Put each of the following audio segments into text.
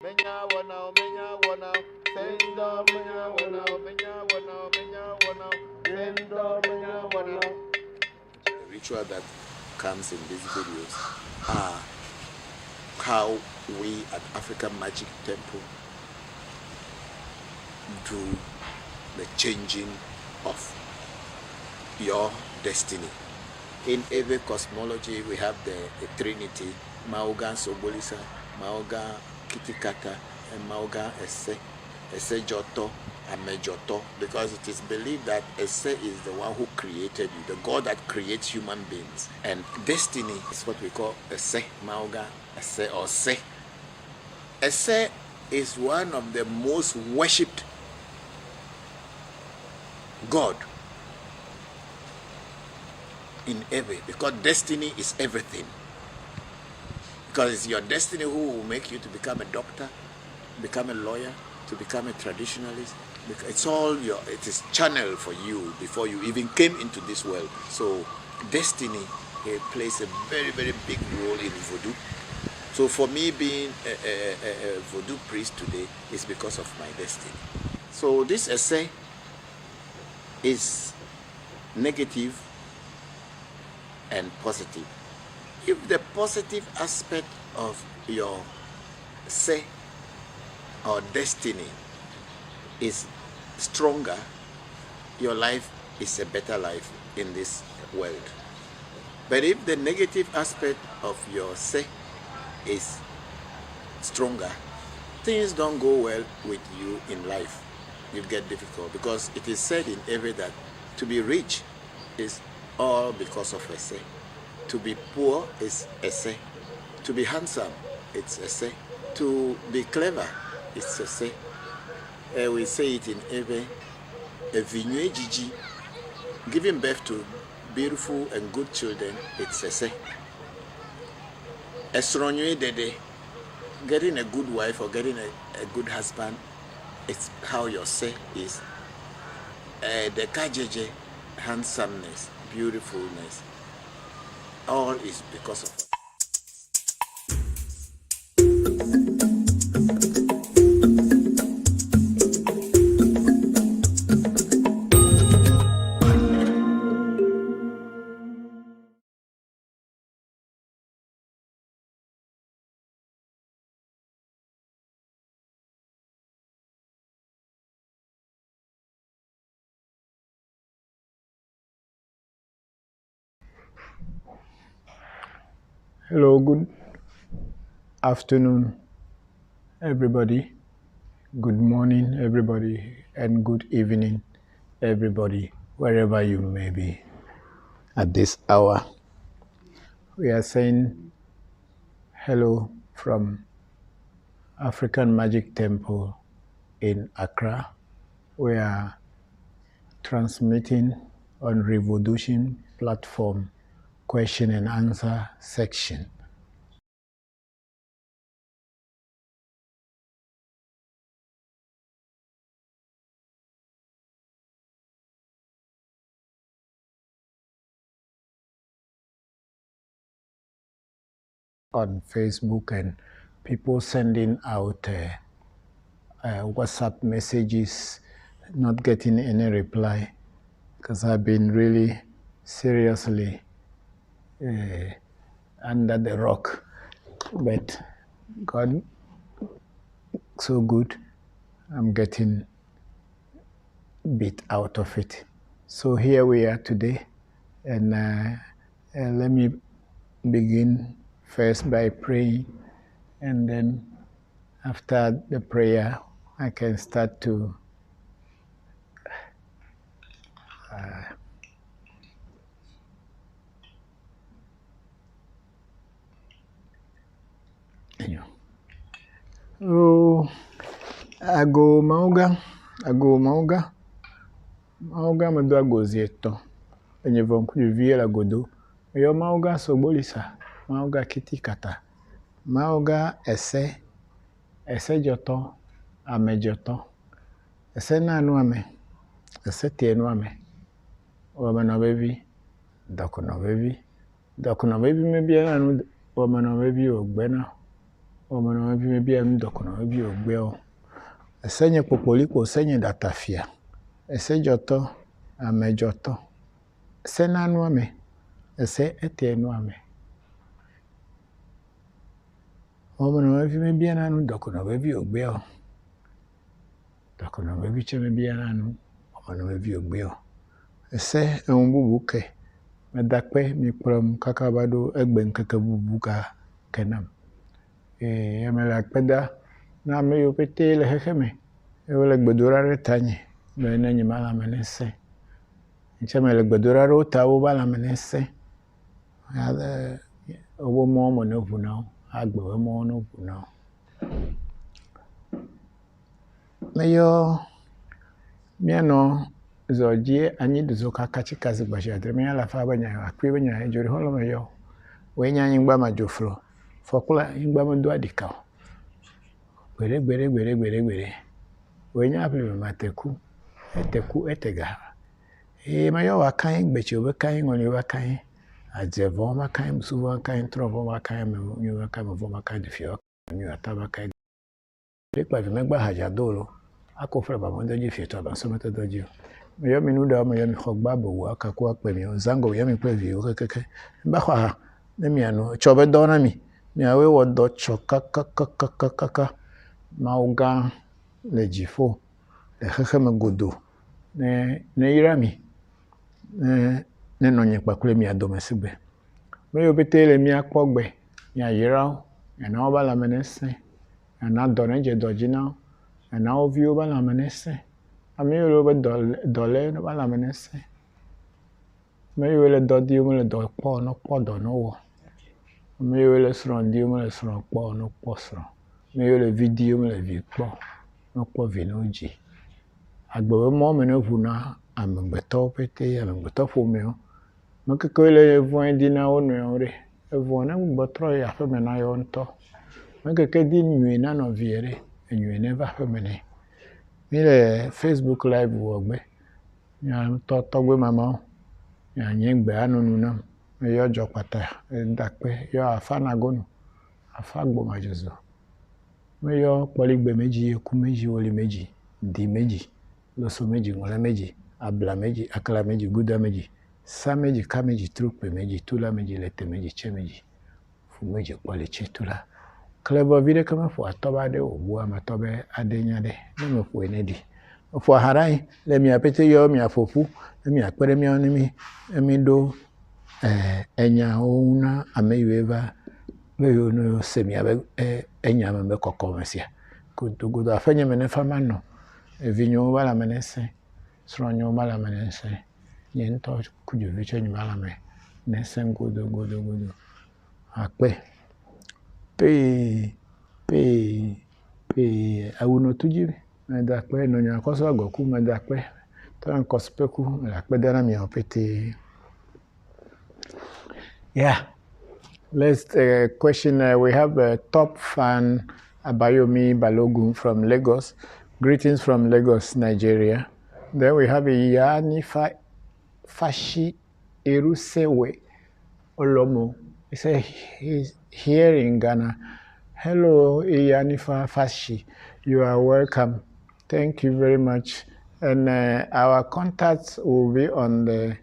Menya wana, sendo menya wana, sendo menya wana. The ritual that comes in these videos are how we at African Magic Temple do the changing of your destiny. In every cosmology, we have the Trinity, Maoga Sobolisa, Maoga Kitikata, and Maoga Ese, Ese Joto, and Mejoto, because it is believed that Ese is the one who created you, the God that creates human beings. And destiny is what we call Ese, Maoga Ese, or Se. Ese is one of the most worshipped God in every, because destiny is everything. Because it's your destiny who will make you to become a doctor, become a lawyer, to become a traditionalist. It's all it is channeled for you before you even came into this world. So destiny plays a very, very big role in voodoo. So for me, being a voodoo priest today is because of my destiny. So this essay is negative and positive. If the positive aspect of your say or destiny is stronger, your life is a better life in this world. But if the negative aspect of your say is stronger, things don't go well with you in life. You get difficult, because it is said in every that to be rich is all because of essay. To be poor is essay. To be handsome, it's essay. To be clever, it's essay. We say it in every vignue gigi. Giving birth to beautiful and good children, it's essay. Esronye dede, getting a good wife or getting a good husband, it's how your say is. The kajeje, handsomeness, beautifulness, all is because of it. Hello, good afternoon, everybody. Good morning, everybody, and good evening, everybody, wherever you may be at this hour. We are saying hello from African Magic Temple in Accra. We are transmitting on Revolution platform question and answer section. On Facebook, and people sending out WhatsApp messages, not getting any reply, because I've been really seriously under the rock. But God, so good, I'm getting bit out of it. So here we are today, and let me begin first by praying, and then after the prayer, I can start to ago mauga me do agozi eto enye Voncujovi la godo yo mauga sobolisa mauga kitikata mauga ese joto ame joto ese nanu ame ese tienu ame wamano bebi dokono bebi me bia nanu wamano bebi ogbena Omano bi me bia no dokono bi ogbe o. Esenye popolipo senye datafia. Esejoto amejoto. Senanu ame. Ese etenu ame. Omano bi me bia no dokono bi ogbe o. Dokono bi che me bia no omano bi ogbe o. Ese enbubu ke. Medakpe mi prom kakabado egbe nkeke bubu ka kenam. Yamela kpeda na me yo pete le hekeme. Ewele gbedora re tanye. Me ne nyima la menese. Ncheme le gbedora ro ta wo ba la menese. Owo mo mo no vuna. Agbe we mo no vuna. Me yo miano zoji anyi duzo kakachi kazi gbashadre me ala fa banya akwi banya ejori holo me yo. We nya nyingba ma jofro. Fokula nyingba mo do adika. Gbere. We nya apli ma teku. Eteku etega. Ma yo wa kan gbechi obe kan ngoni wa kan. Ajevo ma kan musuvo wa kan trovo wa kan me nyu wa kan mo kan difio. Nyu ataba kan. Lekpa vi megba haja dolo. Akofre ba mo doji fieto ba so meta doji. Me yo minu da me yo mi khogba bo wa akaku akpe mi zango yo mi previ o keke. Ba kwa ne mi anu chobe dona mi. Mi awe wo do chokaka. Ma uga le jifo. Le keke me godo. Ne irami. Ne no nye kpakule mi adome sigbe. Me yo bete le mi akpogbe. Mi ayirao. Na oba la menese. Na done je dojina. Na ovi oba la menese. Ame yo be dole no ba la menese. Me yo le dodi o le do po no po do no wo. Me yo le sron di o le sron po no po sron. Me yo le video me le vi po no po vi no ji. Agbo mo me no vuna amegbeto pete amegbeto fo me o. Me keke le voin di na onu ore. Voin na gbo tro ya fe me na yo nto. Me keke di nwi na no viere. Nwi ne va fe me ne. Mi le Facebook live wo gbe. Ya to gbe mama o. Ya nyegbe anunu na. Me yo jo pata dakpe yo afa na gonu. Afa gbo majezo. Me yo poligbe meji eku meji woli meji di meji loso meji ngole meji abla meji akala meji guda meji sa meji ka meji trupe meji tula meji lete meji che meji fu meji poli che tula klebo vide kama fu atoba de obu ama tobe adenya de me fu enedi fu harai le mi apete yo mi afofu mi akpere mi onimi mi do enya ona ameyeva me yo no semi abe enya me kokko mesia gudu afenye mene fama no evinyo bala menese sronyo bala menese yento kuju vicho nyi bala me nese gudu akpe pe awuno tuji me da akpe no nya koso agoku me da akpe tan kospeku me akpe dana mi opete. Yeah. Let's question. We have a top fan, Abayomi Balogun from Lagos. Greetings from Lagos, Nigeria. Then we have Iyani Fashi Erusewe Olomo. He said he's here in Ghana. Hello, Iyani Fashi. You are welcome. Thank you very much. And our contacts will be on the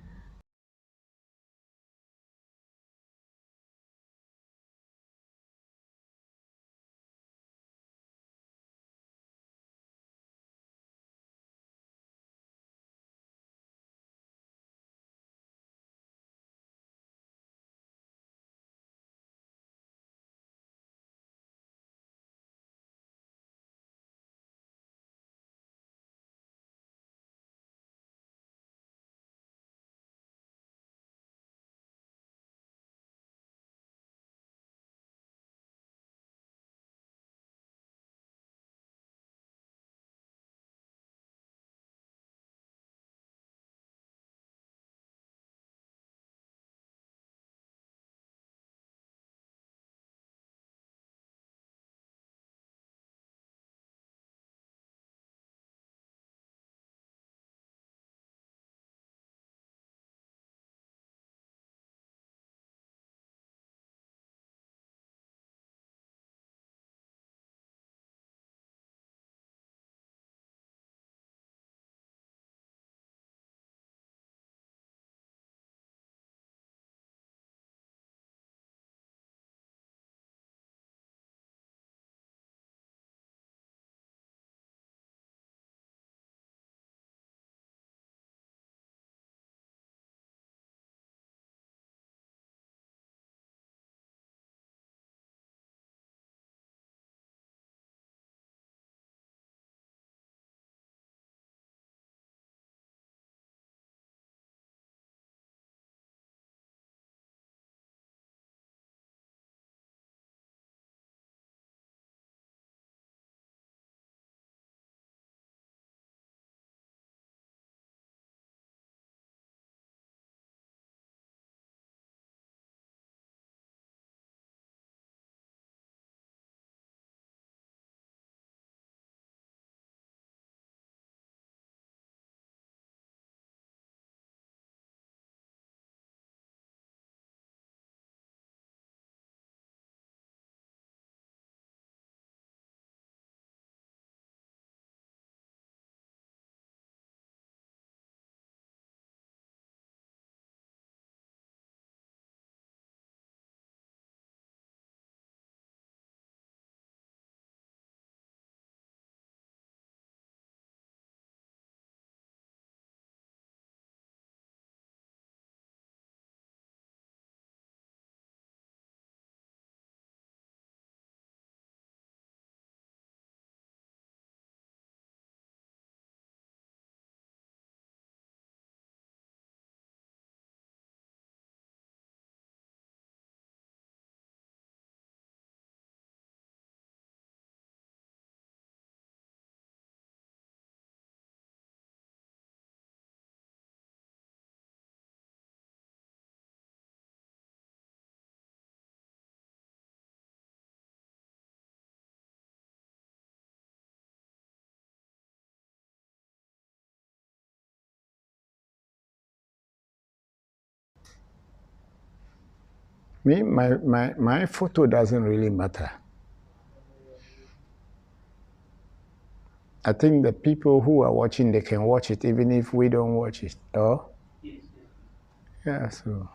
my photo doesn't really matter. I think the people who are watching, they can watch it even if we don't watch it. Oh? Yeah, so.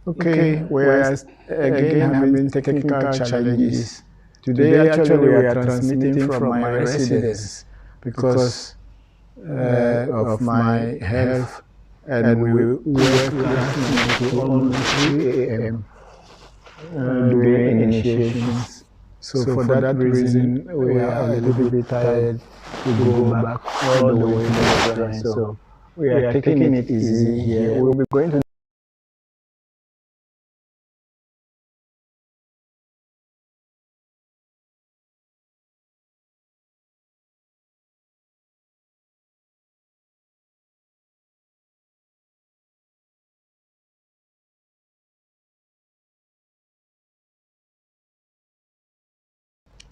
Okay, we are again having technical challenges. Today actually we are transmitting from my residence because of my health, and we work last night to almost 3 a.m. Doing initiations. So for that reason we are a little bit tired to go back all the way to the restaurant. So we are taking it easy here. We'll be going to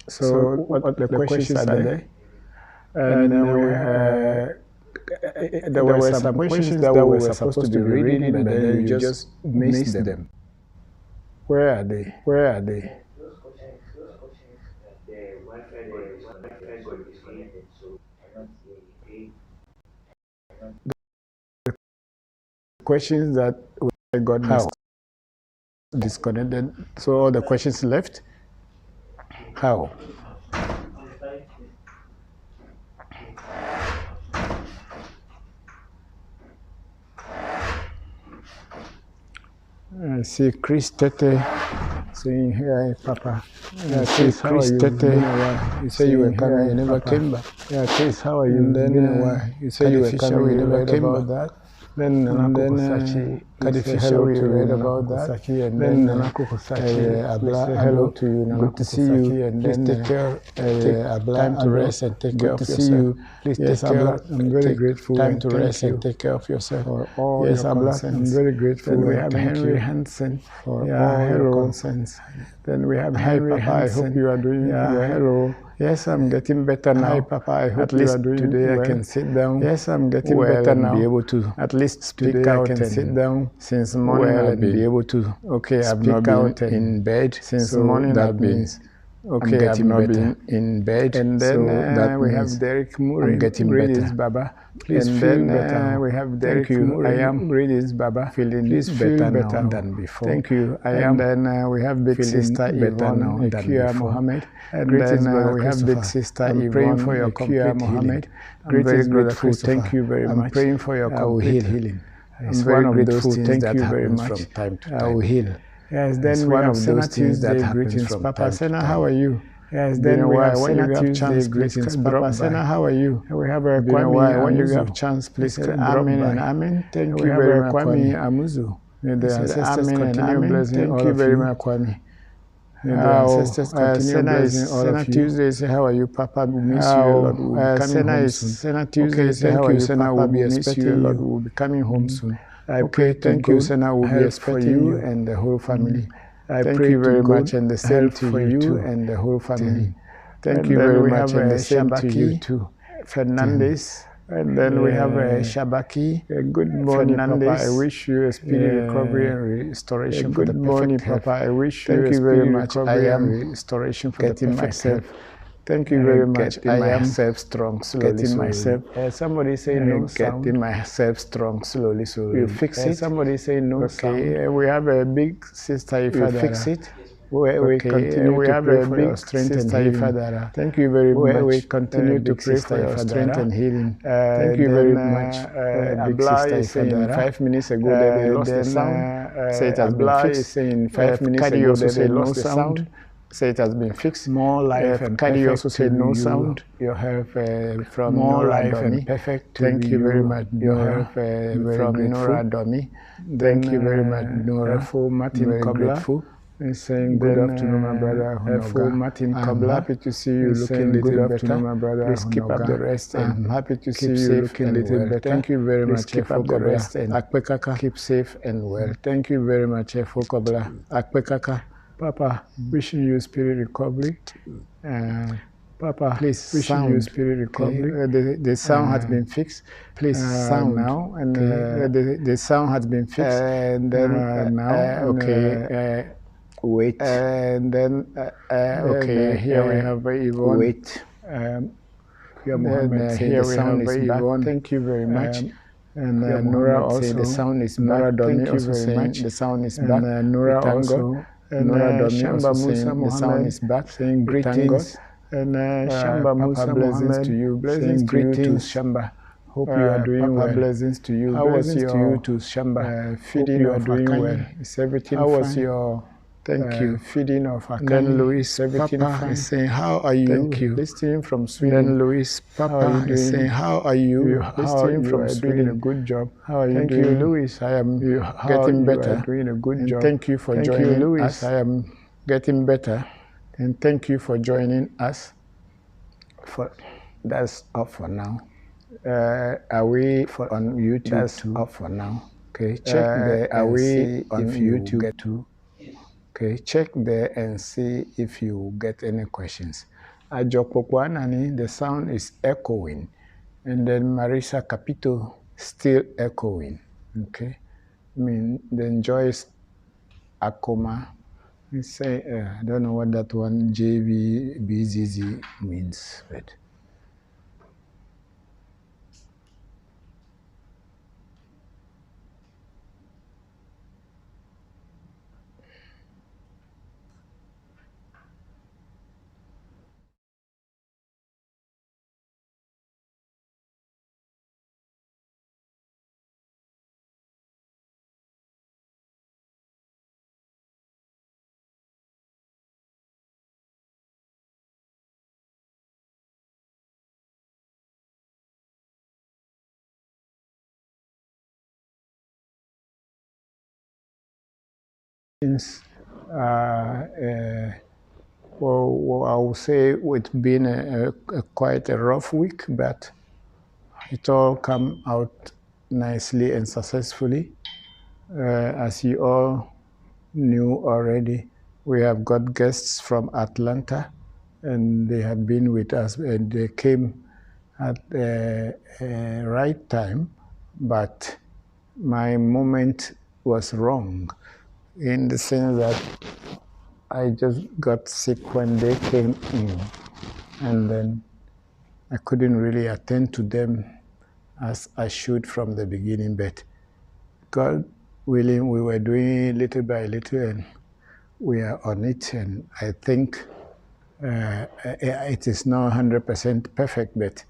So what the questions are there? And there were some questions that we were supposed to be reading, but then you just missed them. Where are they? Where are they? Those questions, the Wi-Fi got disconnected, so I cannot see anything. The questions that got disconnected, so all the questions left? How? I see Chris Tete saying, "Hey, Papa." Yeah, Chris, Chris Tete. You say you were coming, you never came back. Yeah, Chris, how are you? And then you say you were coming, you never came back. Then hello to you, read about that. And then Abla, hello to you, good to see you. And then take time to rest and take care of yourself. Please take care. I'm very grateful. Time to rest and take care of yourself. Yes, Abla, I'm very grateful. Then we have Henry Hansen for all your concerns. Then we have Henry Hansen. I hope you are doing well. Hello. Yes, I'm getting better now. Hi, Papa. I hope you are doing today well. I can sit down. Yes, I'm getting better now. Be able to at least speak out and sit down. Since morning, I'll be able to. Okay, I've not been in bed since morning. That means okay, I've not been in bed. And then we have Derek Murray. I'm getting better. Baba. Please feel better. We have Derek Murray. I am Readings Baba. Feeling better now than before. Thank you. I am. And then we have big sister Yvonne Ekia Mohammed. And then we have big sister Yvonne. I'm praying for your complete Mohammed. I'm very grateful. Thank you very much. I'm praying for your complete healing. It's one of those things that happens from time to time. I will heal. Yes, then we have Senna Tuesday greetings. Papa Senna, how are you? Yes, then we have Senna Tuesday greetings. Papa Senna, how are you? We have a Kwame. When you have chance, please Amen and Amen. Thank you very much, Kwame Amuzu. May the ancestors continue blessing all of you. Thank you very much, Kwame. May the ancestors continue blessing all of you. Tuesday, say how are you, Papa? We miss you, Lord. We will be coming home soon. Senna Tuesday, say how are you, Senna? We'll be expecting you, Lord. We will be coming home soon. I pray, thank you, Senna. We'll be expecting you and the whole family. I thank you very much, and the same to you and the whole family. Thank you very much, and the same to you too. Fernandez, And then we have Shabaki. Good morning, Papa. I wish you a speedy recovery and restoration for the perfect health. Good morning, Papa. I wish you a speedy recovery and restoration for the perfect health. Thank you very much. I am myself strong slowly. Getting myself. Somebody say no sound. Getting myself strong slowly. So you fix it. Somebody say no sound. Okay. We have a big sister. If you fix it. We continue to pray for your strength and healing. Thank you very much. We continue to pray for your strength and healing. Thank you very much. Abla is saying 5 minutes ago that they lost the sound. Say it has been fixed. Saying 5 minutes ago that they lost the sound. Say it has been fixed. More life and perfect. Also said no sound. Your health from more life and perfect. Thank you very much. Your health from Nora Domi. Thank you very much, Nora. For Martin Kobla. Saying good afternoon, my brother. For Martin Kobla. Happy to see you looking little better. My brother. Please keep up the rest. I'm happy to see you looking little better. Thank you very much. Keep up the rest and Akpekaka. Keep safe and well. Thank you very much, for Kobla. Akpekaka. Papa, wishing you spirit recovery. Papa, please wishing you spirit recovery. The sound has been fixed. Please sound now, and the sound has been fixed. And then now, okay. Wait. And then okay. Here we have Yvonne. Wait. Here we have Yvonne. Thank you very much. And Nora also. The sound is back. Thank you very much. The sound is back. And Nora also. And Shamba Musa Mohammed, the sound is back, saying greetings. And Shamba Musa Mohammed, to you, blessings to you to Shamba. Hope you are doing well. Blessings to you. How was your to you to Shamba? Feeding you are doing well. Is everything fine? How was your thank you feeding of Akani? Then Luis, everything fine. Is saying how are you? Thank you. Listening from Sweden. Then Luis, Papa is saying how are you? Listening from Sweden. Doing a good job. How are you doing? Thank you, Luis. I am getting better. Doing a good job. Thank you for joining us. I am getting better. And thank you for joining us. That's all for now. Are we on YouTube? That's all for now. Okay, check there. Are we on YouTube too? Okay, check there and see if you get any questions. Ajokokwanani, the sound is echoing. And then Marisa Capito, still echoing. Okay, I mean, then Joyce Akoma, say, I don't know what that one JVBZZ means, but. Well, I will say it's been quite a rough week, but it all came out nicely and successfully. As you all knew already, we have got guests from Atlanta, and they had been with us, and they came at the right time, but my moment was wrong in the sense that I just got sick when they came in, and then I couldn't really attend to them as I should from the beginning, but God willing, we were doing it little by little, and we are on it, and I think it is not 100% perfect, but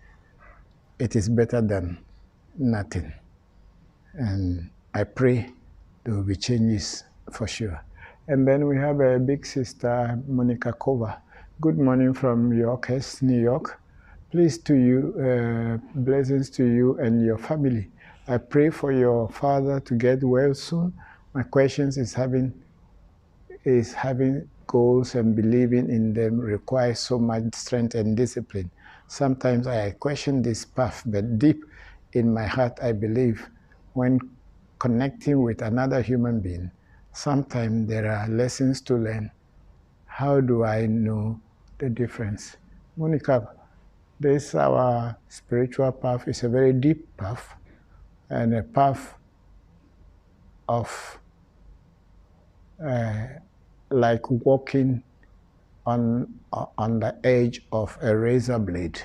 it is better than nothing. And I pray there will be changes for sure. And then we have a big sister, Monica Kova. Good morning from Yorkest, New York. Please to you, blessings to you and your family. I pray for your father to get well soon. My questions is having goals and believing in them requires so much strength and discipline. Sometimes I question this path, but deep in my heart I believe when connecting with another human being, sometimes there are lessons to learn. How do I know the difference? Monica, This our spiritual path is a very deep path, and a path of like walking on the edge of a razor blade.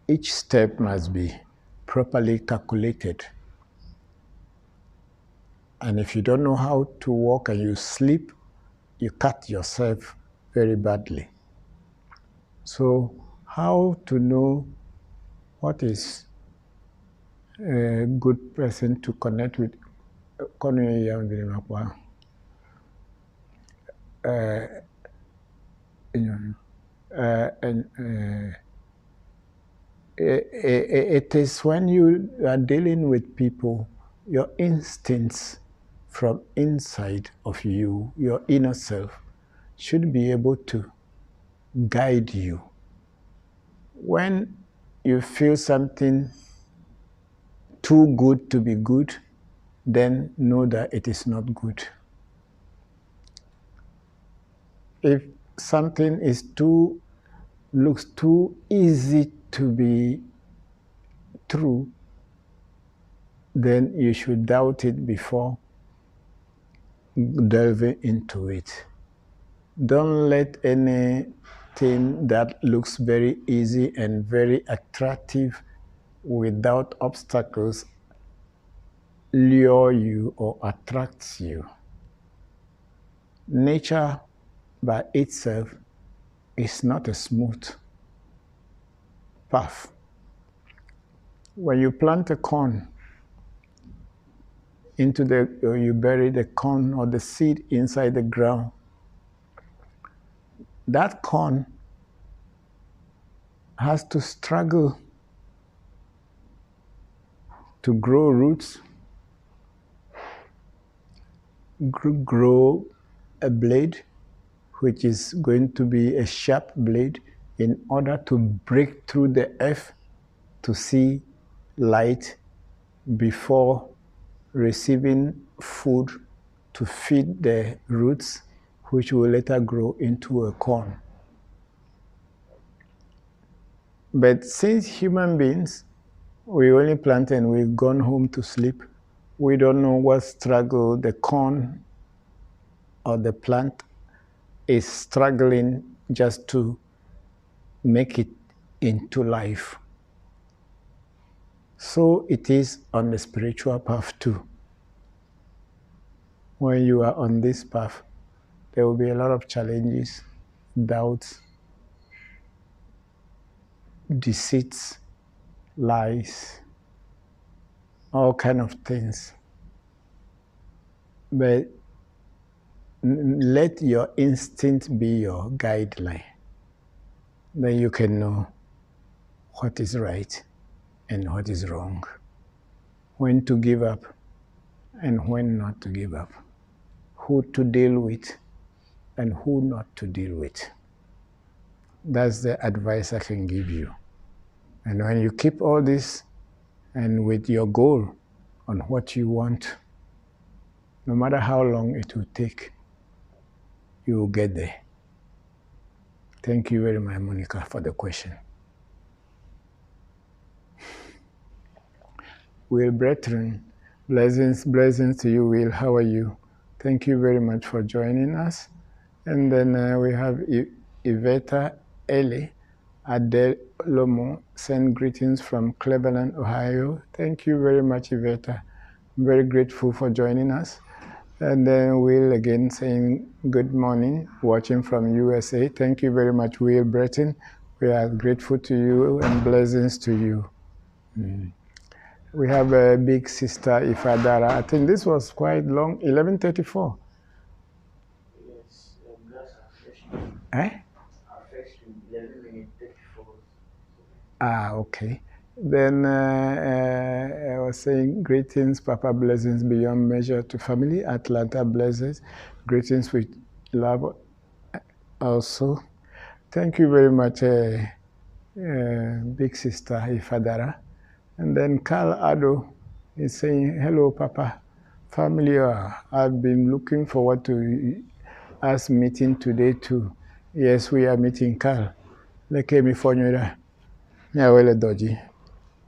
Each step must be properly calculated. And if you don't know how to walk and you slip, you cut yourself very badly. So how to know what is a good person to connect with? It is when you are dealing with people, your instincts from inside of you, your inner self, should be able to guide you. When you feel something too good to be good, then know that it is not good. If something looks too easy to be true, then you should doubt it before delving into it. Don't let anything that looks very easy and very attractive without obstacles lure you or attract you. Nature by itself is not a smooth path. When you plant a corn or you bury the corn or the seed inside the ground, that corn has to struggle to grow roots, grow a blade, which is going to be a sharp blade, in order to break through the earth to see light before receiving food to feed the roots, which will later grow into a corn. But since human beings, we only plant and we've gone home to sleep, we don't know what struggle the corn or the plant is struggling just to make it into life. So it is on the spiritual path too. When you are on this path, there will be a lot of challenges, doubts, deceits, lies, all kind of things. But let your instinct be your guideline. Then you can know what is right and what is wrong, when to give up and when not to give up, who to deal with and who not to deal with. That's the advice I can give you. And when you keep all this and with your goal on what you want, no matter how long it will take, you will get there. Thank you very much, Monica, for the question. Will brethren, blessings to you, Will. How are you? Thank you very much for joining us. And then we have Iveta Ele Adelomo, send greetings from Cleveland, Ohio. Thank you very much, Iveta. I'm very grateful for joining us. And then Will again saying good morning, watching from USA. Thank you very much, Will Breton. We are grateful to you and blessings to you. We have a big sister, Ifadara. I think this was quite long, 11:34. Yes, that's our first one. Eh? Our first one, 11 minutes 34. Okay. Then I was saying greetings, Papa, blessings beyond measure to family, Atlanta blessings, greetings with love also. Thank you very much, big sister Ifadara. And then Carl Ado is saying, hello, Papa, family. I've been looking forward to us meeting today too. Yes, we are meeting, Carl. Leke mi fonyoira. Yeah, well, dodgy.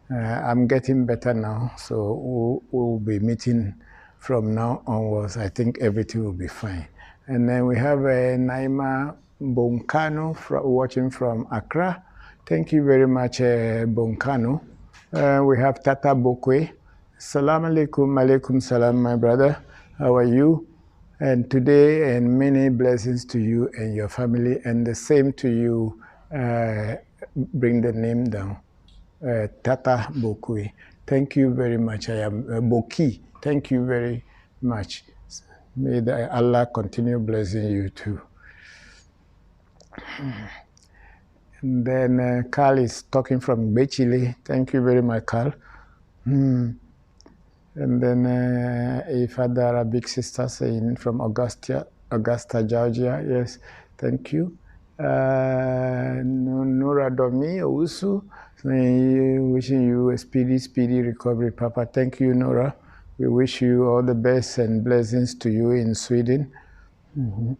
I'm getting better now, so we'll be meeting from now onwards. I think everything will be fine. And then we have Naima Bonkano watching from Accra. Thank you very much, Bonkano. We have Tata Bokwe. Salam alaikum, alaikum salam, my brother. How are you? And today, and many blessings to you and your family, and the same to you. Bring the name down. Tata Bokwe. Thank you very much. I am Boki. Thank you very much. May Allah continue blessing you too. And then Carl is talking from Bechile. Thank you very much, Carl. And then a father Arabic sister saying from Augusta, Georgia. Yes, thank you. Nora Domi Owusu, wishing you a speedy recovery, Papa. Thank you, Nora. We wish you all the best and blessings to you in Sweden. And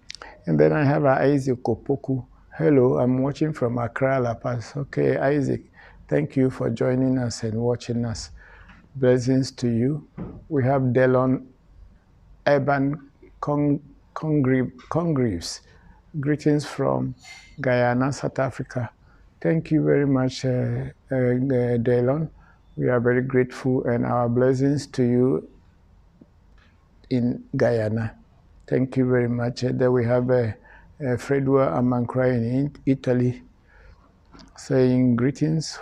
then I have Isaac Opoku. Hello, I'm watching from Accra, La Paz. Okay, Isaac, thank you for joining us and watching us. Blessings to you. We have Delon Eban Congreves. Greetings from Guyana, South Africa. Thank you very much, Delon. We are very grateful, and our blessings to you in Guyana. Thank you very much. Then we have Fredwa Amankra in Italy saying greetings.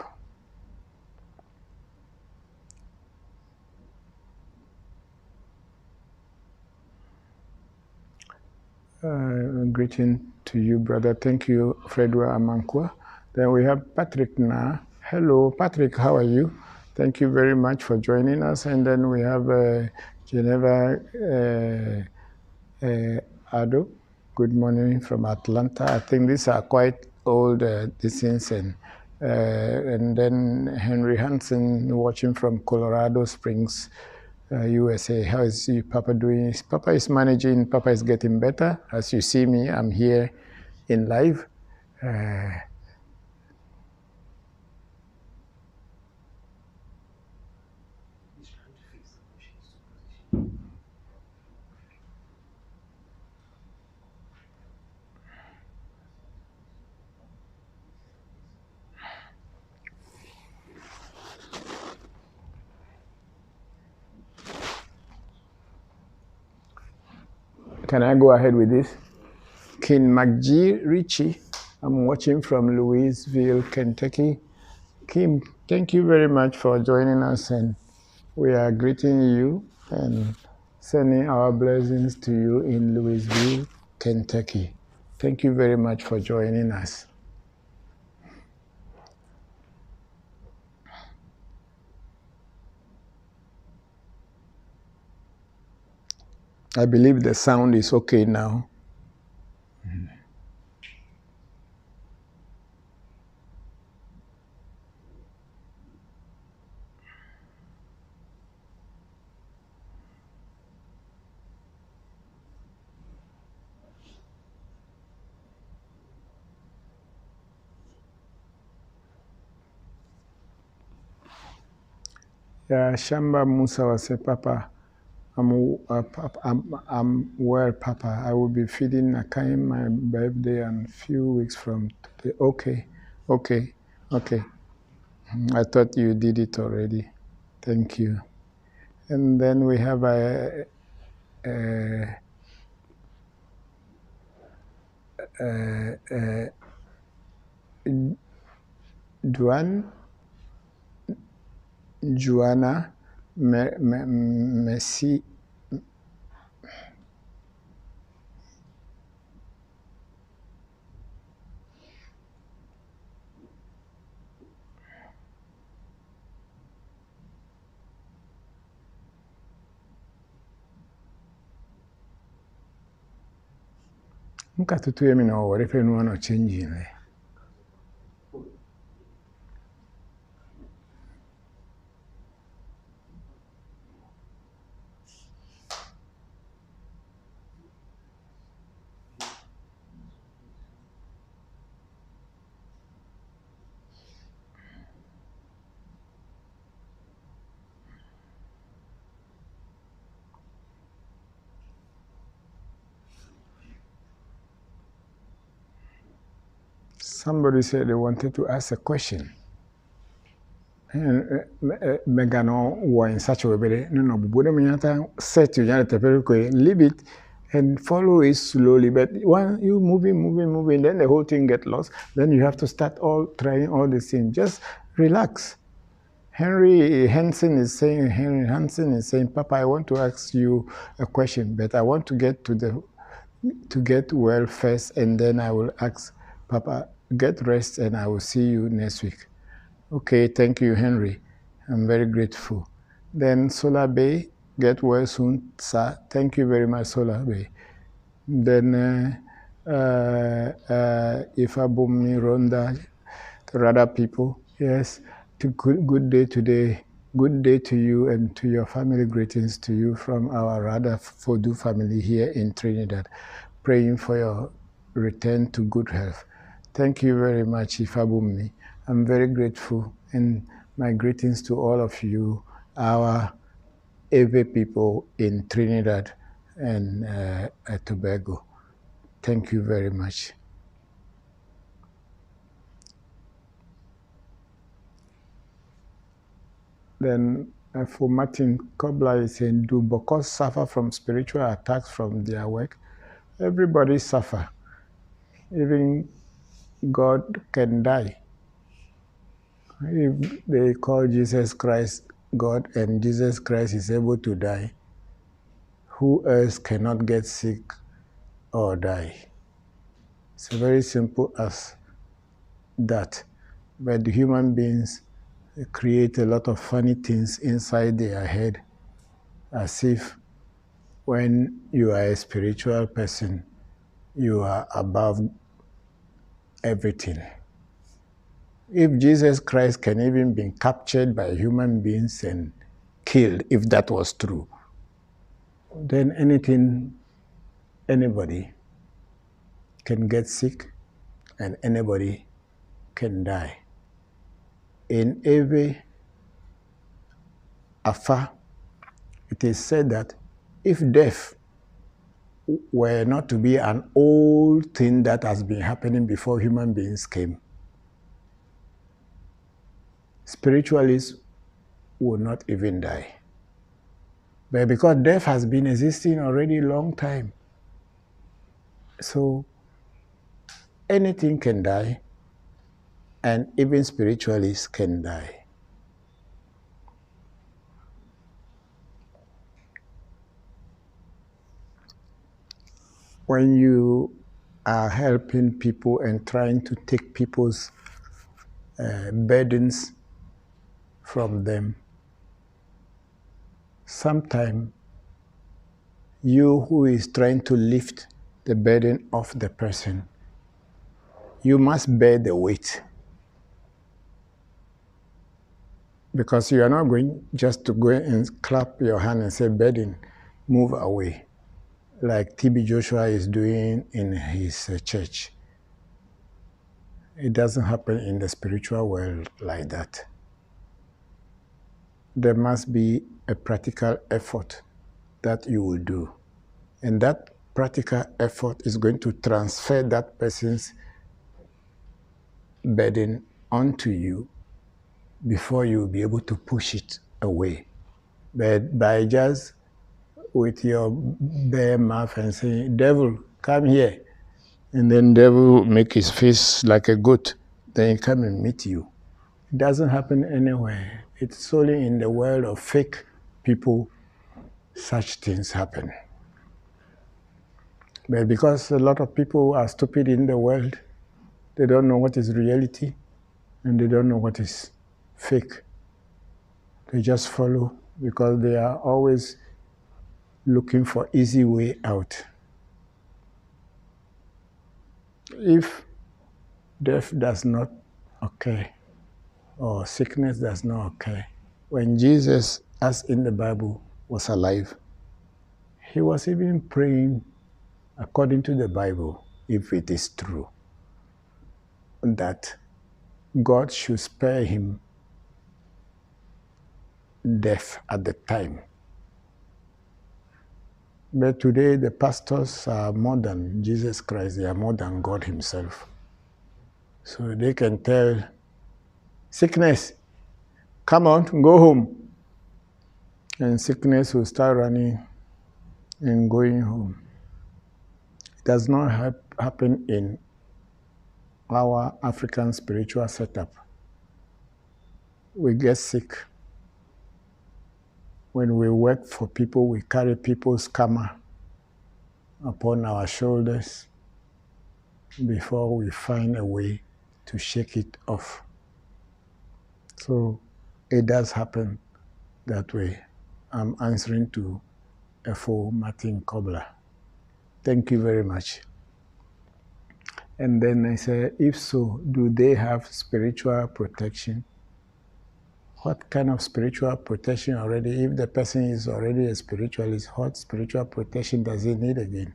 Greeting to you, brother. Thank you, Fredwa Amankwa. Then we have Patrick Na. Hello, Patrick, how are you? Thank you very much for joining us. And then we have Geneva Ado. Good morning from Atlanta. I think these are quite old distance. And then Henry Hansen watching from Colorado Springs, USA. How is Papa doing? Papa is managing. Papa is getting better. As you see me, I'm here in live. Can I go ahead with this? King McGee Ritchie, I'm watching from Louisville, Kentucky. Kim, thank you very much for joining us, and we are greeting you and sending our blessings to you in Louisville, Kentucky. Thank you very much for joining us. I believe the sound is okay now. Yeah, Shamba Musa was a Papa. I'm well, Papa. I will be feeding Akai my birthday and a few weeks from today. Okay. I thought you did it already. Thank you. And then we have Joanna Messi. Nkatutu yemi na owore fe nu ano change le. Somebody said they wanted to ask a question. Megano were in such a way, no, set you leave it and follow it slowly. But when you moving, then the whole thing get lost. Then you have to start trying all the same. Just relax. Henry Hansen is saying, Papa, I want to ask you a question, but I want to get well first, and then I will ask Papa, get rest, and I will see you next week. Okay, thank you, Henry. I'm very grateful. Then Solar Bay, get well soon, sir. Thank you very much, Solar Bay. Then Ifabumi Ronda, to other people, yes. Good day today. Good day to you and to your family. Greetings to you from our Rada Vodu family here in Trinidad. Praying for your return to good health. Thank you very much, Ifabumi. I'm very grateful, and my greetings to all of you, our Ave people in Trinidad and Tobago. Thank you very much. Then for Martin Kobler is saying, do Bokors suffer from spiritual attacks from their work? Everybody suffer. Even God can die. If they call Jesus Christ God and Jesus Christ is able to die, who else cannot get sick or die? It's very simple as that. But human beings create a lot of funny things inside their head, as if when you are a spiritual person, you are above everything. If Jesus Christ can even be captured by human beings and killed, if that was true, then anybody can get sick and anybody can die. In every Afa, it is said that if death were not to be an old thing that has been happening before human beings came, spiritualists would not even die. But because death has been existing already a long time, so anything can die, and even spiritualists can die. When you are helping people and trying to take people's burdens from them, sometimes you who is trying to lift the burden of the person, you must bear the weight. Because you are not going just to go and clap your hand and say, burden, move away, like TB Joshua is doing in his church. It doesn't happen in the spiritual world like that. There must be a practical effort that you will do. And that practical effort is going to transfer that person's burden onto you before you will be able to push it away. But by just with your bare mouth and saying, devil, come here, and then devil make his face like a goat, then he come and meet you. It doesn't happen anywhere. It's only in the world of fake people such things happen. But because a lot of people are stupid in the world, they don't know what is reality and they don't know what is fake. They just follow because they are always looking for easy way out. If death does not occur or sickness does not occur, when Jesus, as in the Bible, was alive, he was even praying according to the Bible, if it is true, that God should spare him death at the time. But today the pastors are more than Jesus Christ, they are more than God himself. So they can tell sickness, come on, go home. And sickness will start running and going home. It does not happen in our African spiritual setup. We get sick. When we work for people, we carry people's karma upon our shoulders before we find a way to shake it off. So it does happen that way. I'm answering to F.O. Martin Kobler. Thank you very much. And then I said, if so, do they have spiritual protection? What kind of spiritual protection already? If the person is already a spiritualist, what spiritual protection does he need again?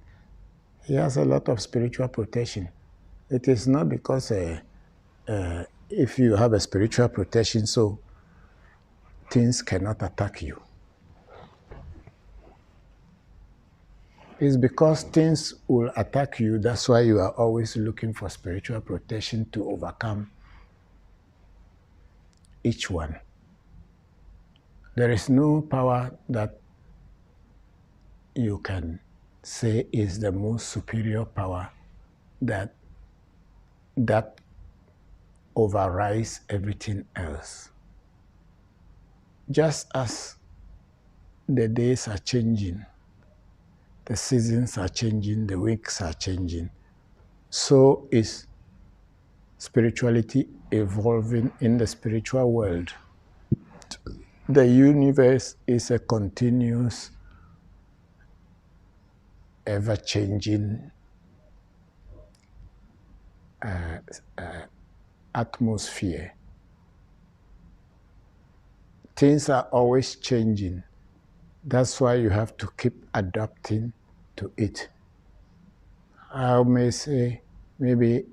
He has a lot of spiritual protection. It is not because if you have a spiritual protection, so things cannot attack you. It's because things will attack you. That's why you are always looking for spiritual protection to overcome each one. There is no power that you can say is the most superior power that overrides everything else. Just as the days are changing, the seasons are changing, the weeks are changing, so is spirituality evolving in the spiritual world. The universe is a continuous, ever-changing atmosphere. Things are always changing. That's why you have to keep adapting to it. I may say maybe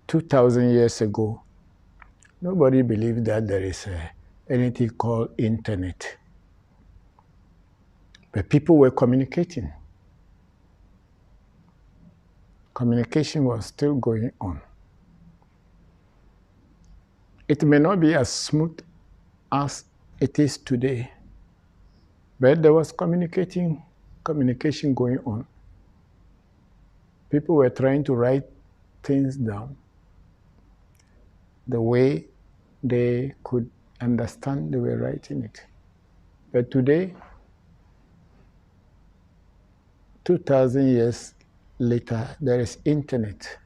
2,000 years ago, nobody believed that there is anything called internet. But people were communicating. Communication was still going on. It may not be as smooth as it is today, but there was communication going on. People were trying to write things down the way they could understand they were writing it. But today, 2,000 years later, there is internet.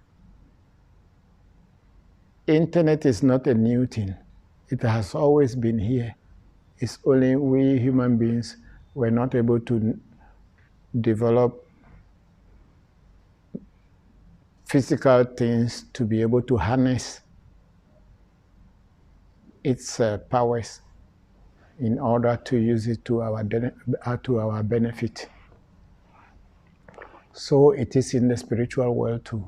Internet is not a new thing. It has always been here. It's only we human beings were not able to develop physical things to be able to harness its powers in order to use it to our benefit. So it is in the spiritual world too.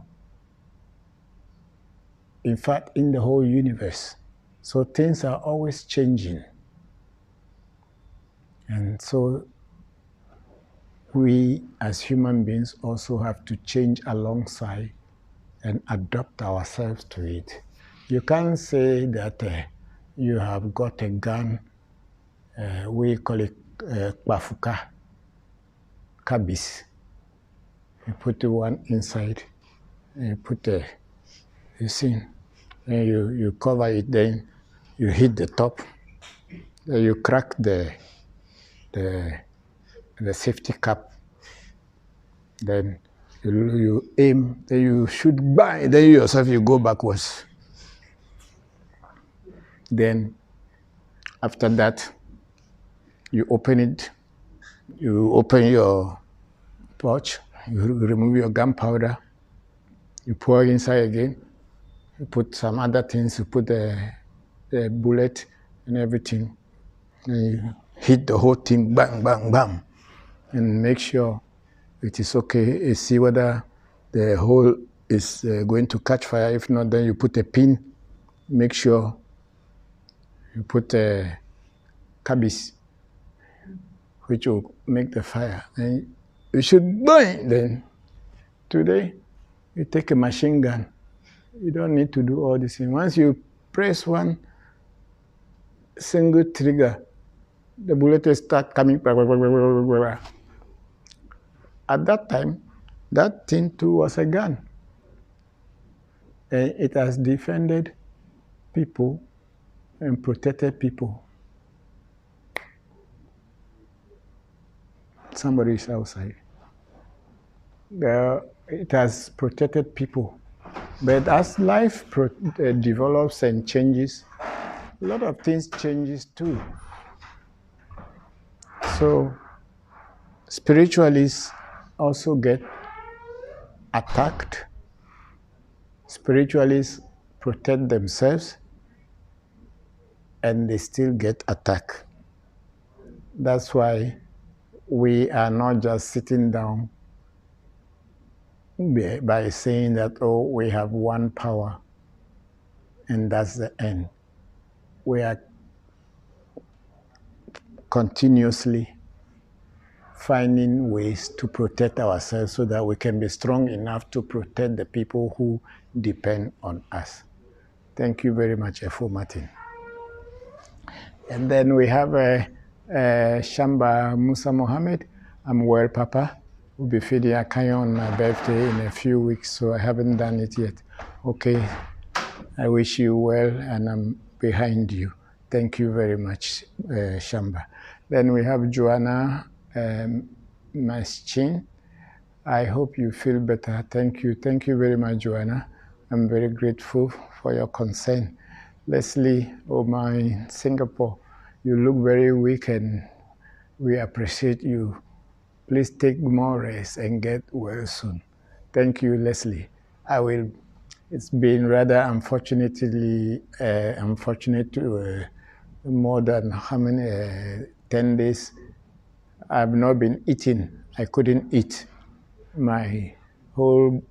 In fact, in the whole universe. So things are always changing. And so we as human beings also have to change alongside and adapt ourselves to it. You can't say that you have got a gun, we call it Bafuka, Kabis. You put the one inside, and you put you see, and you cover it, then you hit the top, then you crack the safety cap, then you aim, then you shoot, bang, then you yourself, you go backwards. Then after that, you open it, you open your pouch, you remove your gunpowder, you pour it inside again, you put some other things, you put the bullet and everything, and you hit the whole thing, bang, bang, bang, and make sure it is okay. You see whether the hole is going to catch fire. If not, then you put a pin, make sure you put a cabis, which will make the fire, and you should burn. Then today, You take a machine gun. You don't need to do all this thing. Once you press one single trigger, the bullet will start coming. At that time, that thing too was a gun. And it has defended people and protected people. Somebody is outside. It has protected people. But as life develops and changes, a lot of things changes too. So spiritualists also get attacked. Spiritualists protect themselves and they still get attacked. That's why we are not just sitting down by saying that, oh, we have one power and that's the end. We are continuously finding ways to protect ourselves so that we can be strong enough to protect the people who depend on us. Thank you very much, Efo Martin. And then we have Shamba Musa Mohammed. I'm well, Papa. We'll be feeding Akayo on my birthday in a few weeks, so I haven't done it yet. Okay, I wish you well, and I'm behind you. Thank you very much, Shamba. Then we have Joanna Maschin. I hope you feel better. Thank you. Thank you very much, Joanna. I'm very grateful for your concern. Leslie Omar in Singapore, you look very weak and we appreciate you. Please take more rest and get well soon. Thank you, Leslie. I will. It's been rather unfortunate more than how many, 10 days. I've not been eating. I couldn't eat. My whole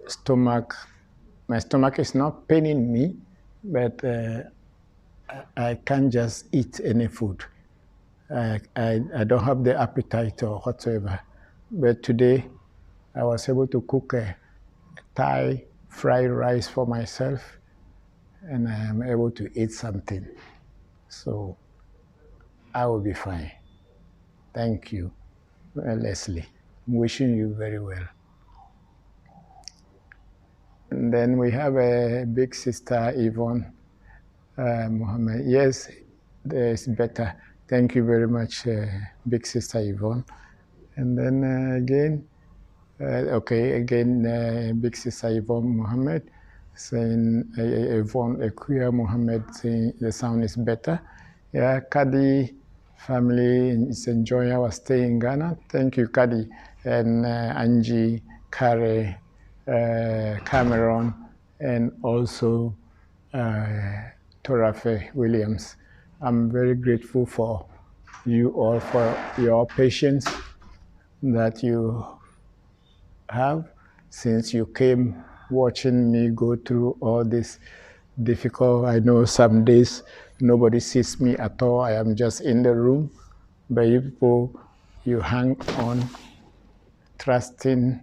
stomach, my stomach is not paining me, but I can't just eat any food. I don't have the appetite or whatsoever. But today, I was able to cook a Thai fried rice for myself, and I am able to eat something. So I will be fine. Thank you, Leslie. I'm wishing you very well. And then we have a big sister, Yvonne Mohammed. Yes, it's better. Thank you very much, big sister Yvonne. And then again, big sister Yvonne Mohammed saying, Yvonne Ekuya Mohammed saying the sound is better. Yeah, Kadi family is enjoying our stay in Ghana. Thank you, Kadi. And Angie, Kare, Cameron, and also Torafe Williams. I'm very grateful for you all for your patience that you have since you came watching me go through all this difficult. I know some days nobody sees me at all. I am just in the room, but you hang on, trusting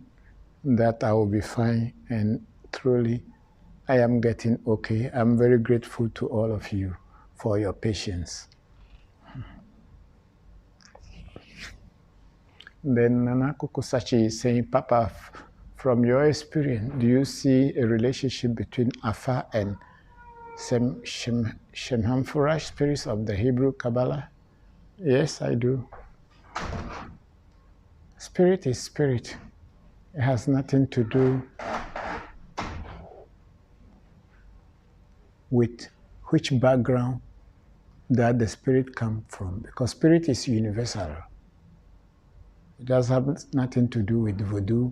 that I will be fine, and truly I am getting okay. I'm very grateful to all of you for your patience. Then Nana Kokosachi is saying, Papa, from your experience, do you see a relationship between Afa and Shemhamfurash spirits of the Hebrew Kabbalah? Yes, I do. Spirit is spirit. It has nothing to do with which background that the spirit comes from, because spirit is universal. It does have nothing to do with voodoo,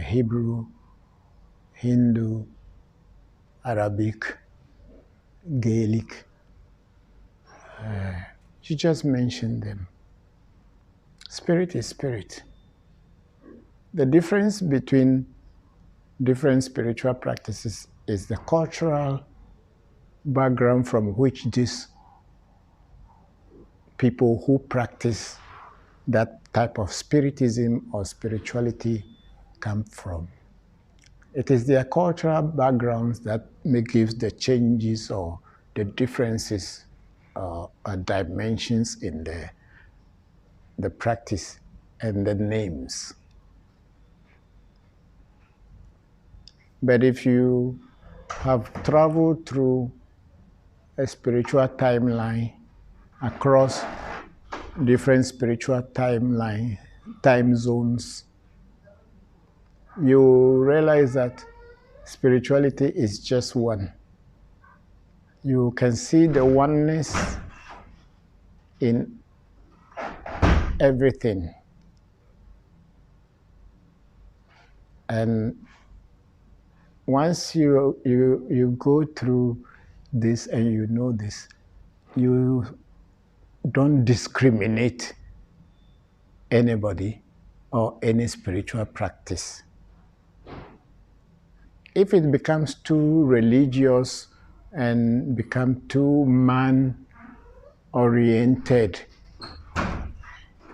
Hebrew, Hindu, Arabic, Gaelic. You just mentioned them. Spirit is spirit. The difference between different spiritual practices is the cultural background from which these people who practice that type of spiritism or spirituality come from. It is their cultural backgrounds that gives the changes or the differences or dimensions in the practice and the names. But if you have traveled through a spiritual timeline across different spiritual time zones, you realize that spirituality is just one. You can see the oneness in everything. And once you go through this and you know this, you don't discriminate anybody or any spiritual practice. If it becomes too religious and become too man-oriented,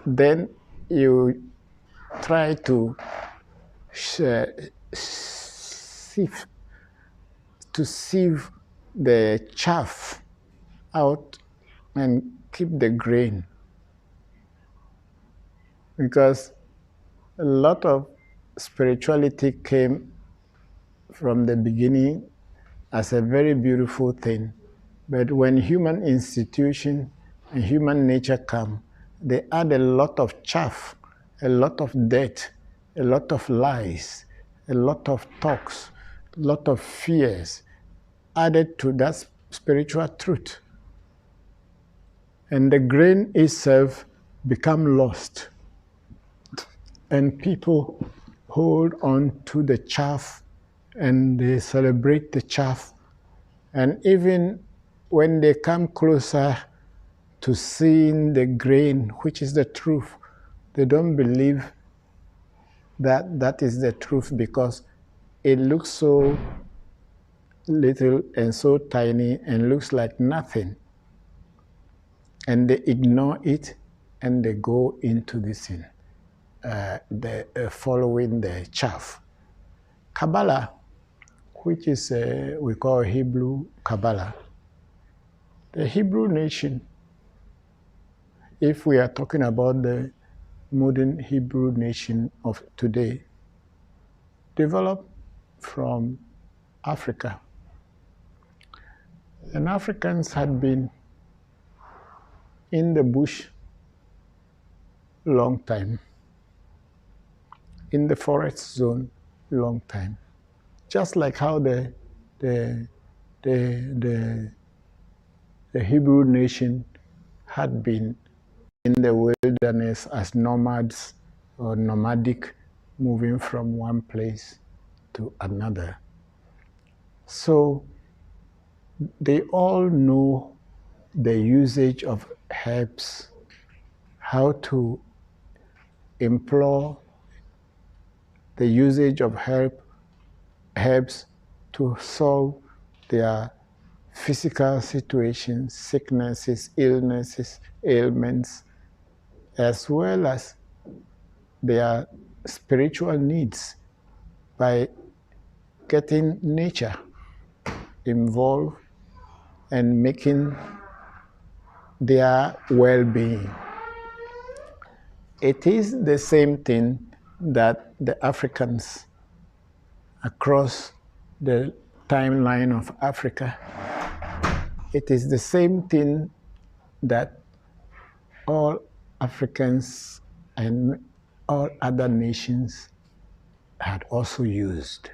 then you try to sieve the chaff out and keep the grain. Because a lot of spirituality came from the beginning as a very beautiful thing. But when human institution and human nature come, they add a lot of chaff, a lot of dirt, a lot of lies, a lot of talks, a lot of fears added to that spiritual truth. And the grain itself become lost. And people hold on to the chaff and they celebrate the chaff. And even when they come closer to seeing the grain, which is the truth, they don't believe that that is the truth because it looks so little and so tiny and looks like nothing. And they ignore it and they go into this thing, following the chaff. Kabbalah, which is we call Hebrew Kabbalah. The Hebrew nation, if we are talking about the modern Hebrew nation of today, developed from Africa. And Africans had been in the bush a long time, in the forest zone a long time. Just like how the Hebrew nation had been in the wilderness as nomads or nomadic, moving from one place to another. So they all know the usage of herbs, how to implore the usage of herbs to solve their physical situations, sicknesses, illnesses, ailments, as well as their spiritual needs by getting nature involved and making their well-being. It is the same thing that the Africans across the timeline of Africa, it is the same thing that all Africans and all other nations had also used.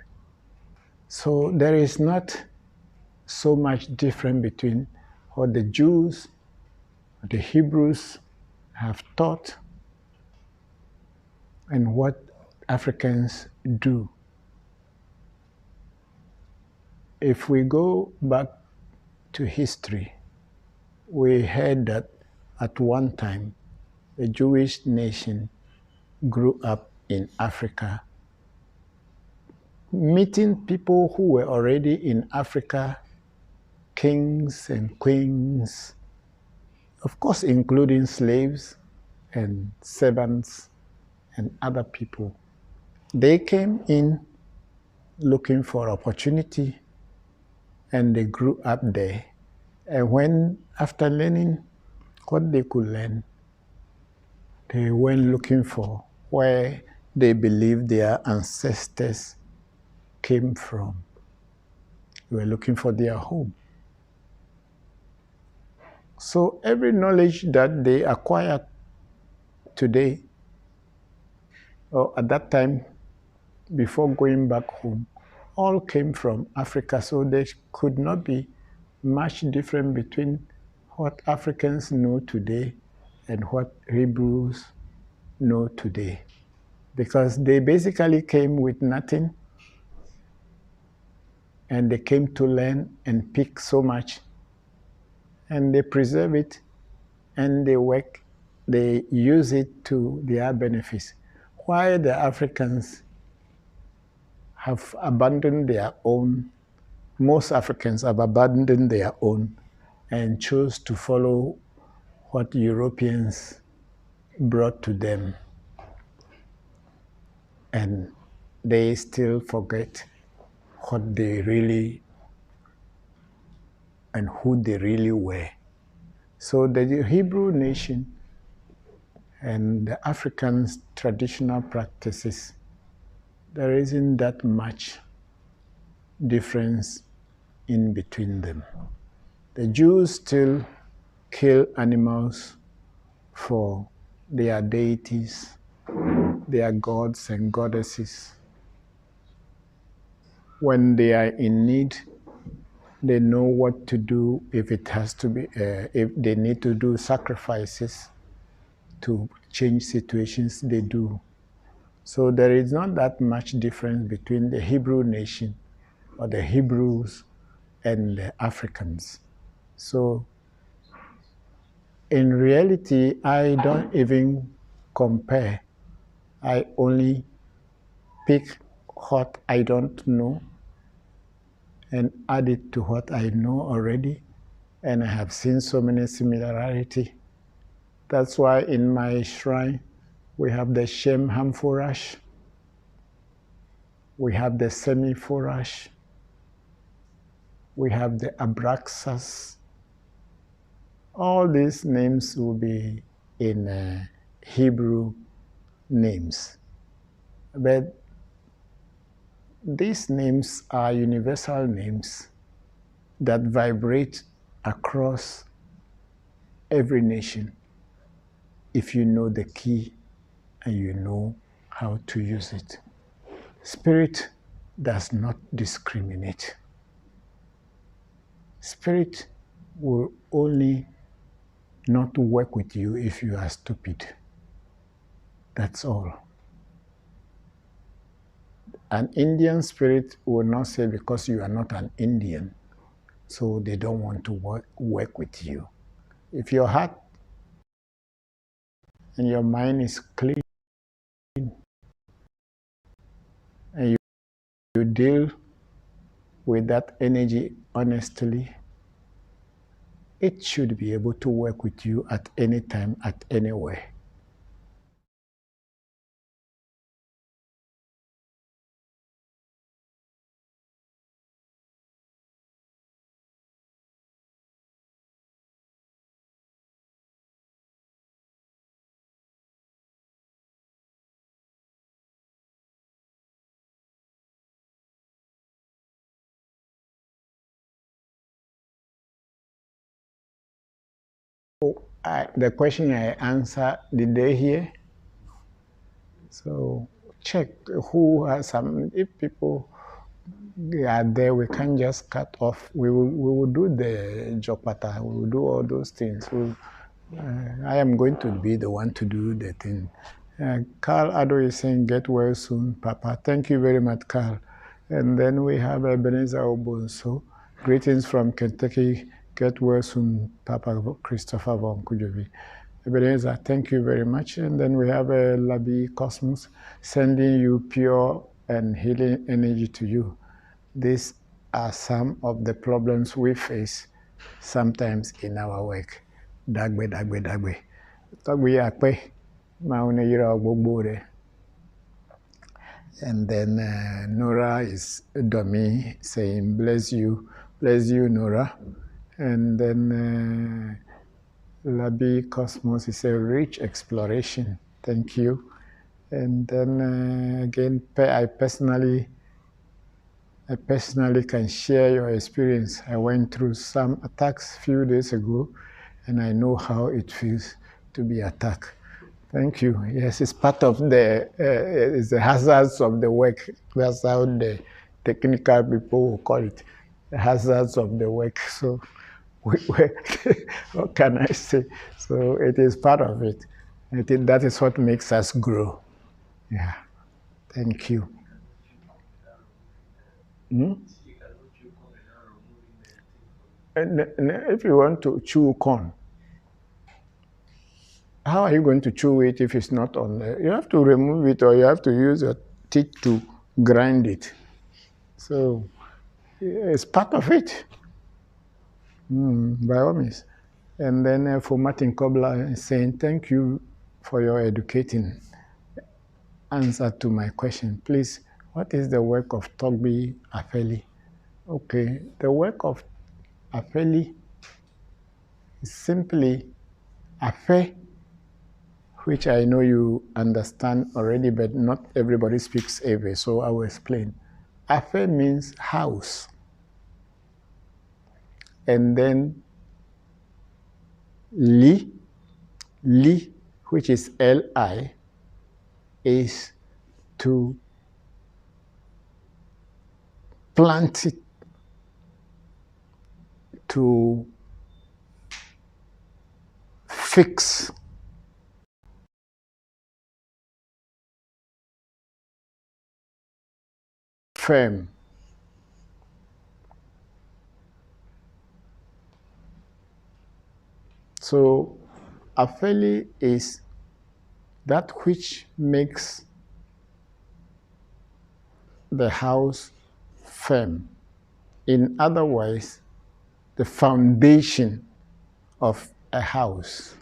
So there is not so much difference between what the Jews, the Hebrews have taught and what Africans do. If we go back to history, we heard that at one time the Jewish nation grew up in Africa, meeting people who were already in Africa, kings and queens, of course including slaves and servants and other people. They came in looking for opportunity, and they grew up there. And when, after learning what they could learn, they went looking for where they believed their ancestors came from. They were looking for their home. So every knowledge that they acquired today, or at that time, before going back home, all came from Africa. So there could not be much difference between what Africans know today and what Hebrews know today. Because they basically came with nothing, and they came to learn and pick so much, and they preserve it, and they work, they use it to their benefits. While the Africans have abandoned their own, most Africans have abandoned their own and chose to follow what Europeans brought to them. And they still forget what they really and who they really were. So the Hebrew nation and the Africans' traditional practices, there isn't that much difference in between them. The Jews still kill animals for their deities, their gods and goddesses. When they are in need, they know what to do if it has to be, if they need to do sacrifices to change situations, they do. So there is not that much difference between the Hebrew nation or the Hebrews and the Africans. So in reality, I don't even compare. I only pick what I don't know and add it to what I know already. And I have seen so many similarity. That's why in my shrine, we have the Shem Hamforash, we have the Semiforash, we have the Abraxas. All these names will be in Hebrew names. But these names are universal names that vibrate across every nation if you know the key and you know how to use it. Spirit does not discriminate. Spirit will only not work with you if you are stupid. That's all. An Indian spirit will not say because you are not an Indian, so they don't want to work with you. If your heart and your mind is clean and you deal with that energy honestly, it should be able to work with you at any time, at anywhere. The question I answered, did they hear? So check who has some, if people are there, we can't just cut off. We will do the jopata, we will do all those things. I am going to be the one to do the thing. Carl Ado is saying, get well soon, Papa. Thank you very much, Carl. And then we have Ebenezer Obonso. Greetings from Kentucky. Get well soon, Papa Christopher Voncujovi. Ebenezer, thank you very much. And then we have Labi Cosmos sending you pure and healing energy to you. These are some of the problems we face sometimes in our work. Dagbe, dagbe, dagbe. Tagbe yakpe, maune yira gbogbo re. And then Nora is Domi saying, bless you, Nora. And then Labi Cosmos is a rich exploration. Thank you. And then again, I personally can share your experience. I went through some attacks a few days ago, and I know how it feels to be attacked. Thank you. Yes, it's part of it's the hazards of the work. That's how the technical people will call it, the hazards of the work. So, what can I say? So it is part of it. I think that is what makes us grow. Yeah. Thank you. And if you want to chew corn, how are you going to chew it if it's not on there? You have to remove it, or you have to use your teeth to grind it. So it's part of it, by all means. And then for Martin Kobler saying, thank you for your educating answer to my question. Please, what is the work of Togbi Afeli? Okay, the work of Afeli is simply Afe, which I know you understand already, but not everybody speaks Ewe, so I will explain. Afe means house. And then Li, which is Li, is to plant it, to fix, firm. So Afeli is that which makes the house firm. In other words, the foundation of a house,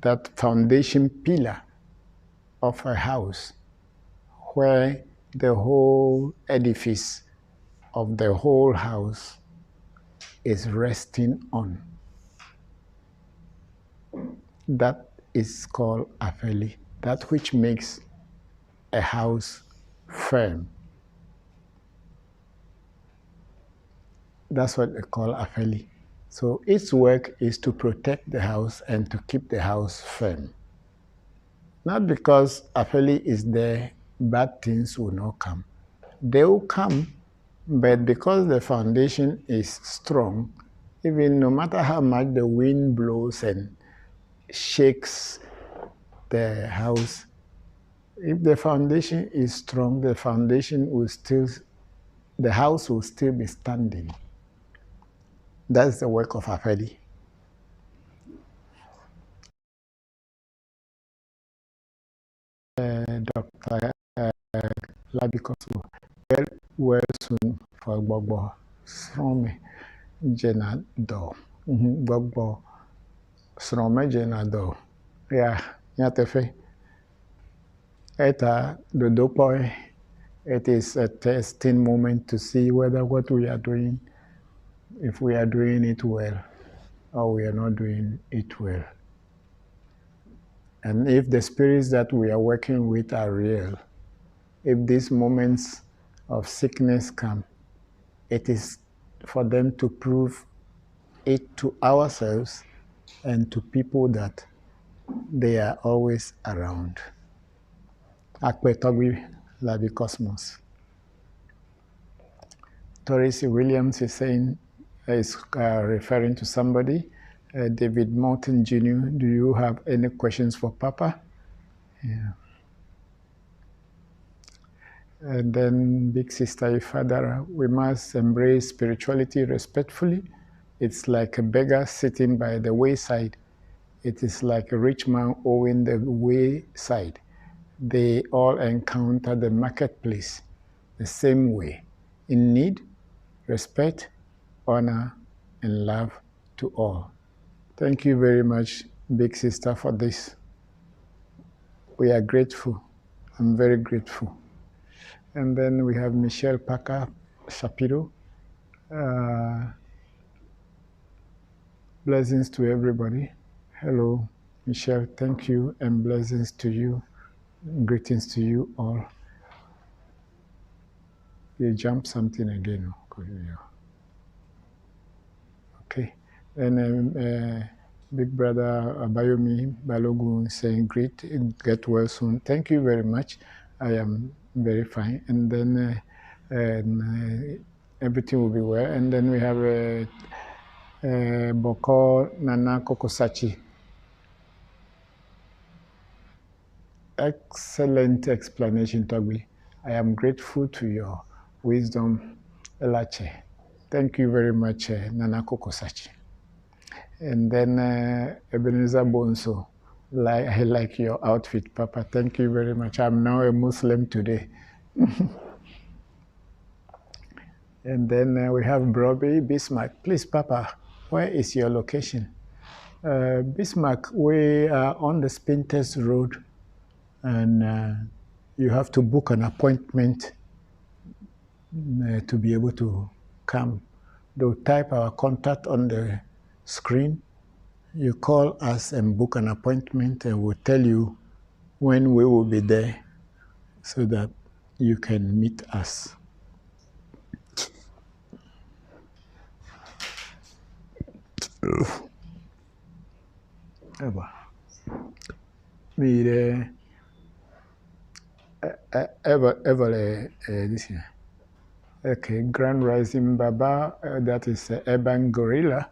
that foundation pillar of a house, where the whole edifice of the whole house is resting on. That is called Afeli, that which makes a house firm. That's what they call Afeli. So its work is to protect the house and to keep the house firm. Not because Afeli is there, bad things will not come. They will come, but because the foundation is strong, even no matter how much the wind blows and shakes the house, if the foundation is strong, the house will still be standing. That's the work of Afeli. Dr. Labikosu, well soon for Gbogbo Srome Jena Do. Gbogbo Srome Jena Do. Yeah, Nyatefe. Eta Dodopoi. It is a testing moment to see whether what we are doing, if we are doing it well, or we are not doing it well. And if the spirits that we are working with are real, if these moments of sickness come, it is for them to prove it to ourselves and to people that they are always around. Akpe Togbi Labi Cosmos. Doris Williams is saying, referring to somebody, David Morton Jr., do you have any questions for Papa? Yeah. And then Big Sister Ifadara, we must embrace spirituality respectfully. It's like a beggar sitting by the wayside. It is like a rich man owing the wayside. They all encounter the marketplace the same way, in need, respect, honor, and love to all. Thank you very much, Big Sister, for this. We are grateful. I'm very grateful. And then we have Michelle Parker Shapiro. Blessings to everybody. Hello, Michelle. Thank you and blessings to you. Greetings to you all. You jumped something again. Okay. And Big Brother Abayomi Balogun saying, great, get well soon. Thank you very much. I am very fine. And then everything will be well. And then we have Bokor Nana Kokosachi. Excellent explanation, Togbi. I am grateful to your wisdom, Elache. Thank you very much, Nana Kokosachi. And then Ebenezer Bonso, I like your outfit, Papa. Thank you very much. I'm now a Muslim today. And then we have Broby Bismarck. Please, Papa, where is your location? Bismarck, we are on the Spinters Road, and you have to book an appointment to be able to come. They'll type our contact on the screen. You call us and book an appointment, and we'll tell you when we will be there so that you can meet us. This year. Okay, Grand Rising Baba, that is Urban Gorilla.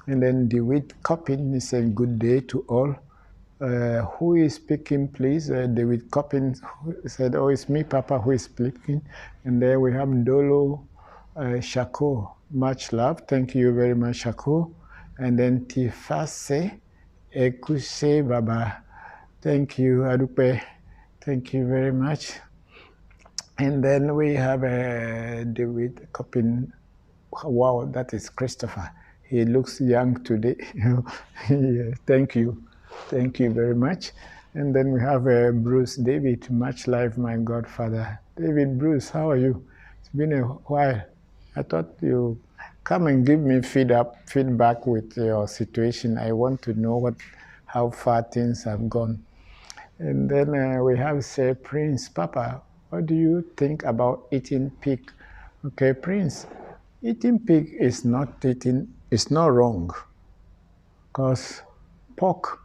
And then David Coppin is saying good day to all. Who is speaking, please? David Coppin said, oh, it's me, Papa, who is speaking. And then we have Dolo Shako. Much love. Thank you very much, Shako. And then Tifase Ekuse Baba. Thank you, Adupe. Thank you very much. And then we have David Coppin. Wow, that is Christopher. He looks young today. Yeah, thank you. Thank you very much. And then we have Bruce David, much life, my godfather. David, Bruce, how are you? It's been a while. I thought you come and give me feedback with your situation. I want to know how far things have gone. And then we have, say, Prince. Papa, what do you think about eating pig? Okay, Prince, eating pig is not wrong, because pork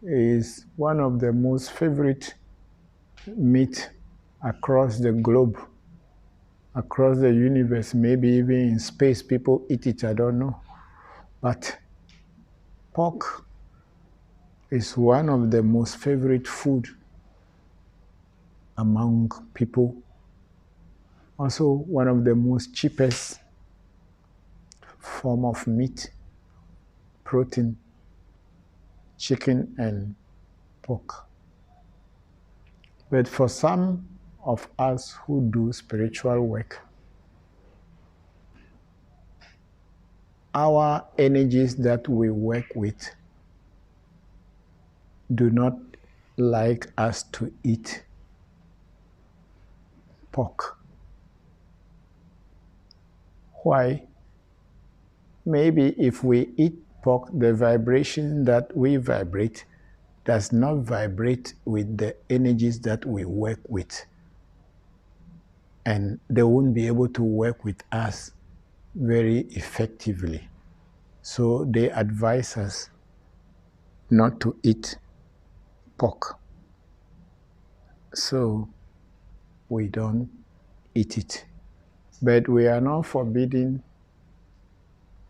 is one of the most favorite meat across the globe, across the universe. Maybe even in space people eat it, I don't know. But pork is one of the most favorite food among people. Also one of the most cheapest form of meat, protein, chicken and pork. But for some of us who do spiritual work, our energies that we work with do not like us to eat pork. Why? Maybe if we eat pork, the vibration that we vibrate does not vibrate with the energies that we work with. And they won't be able to work with us very effectively. So they advise us not to eat pork. So we don't eat it. But we are not forbidding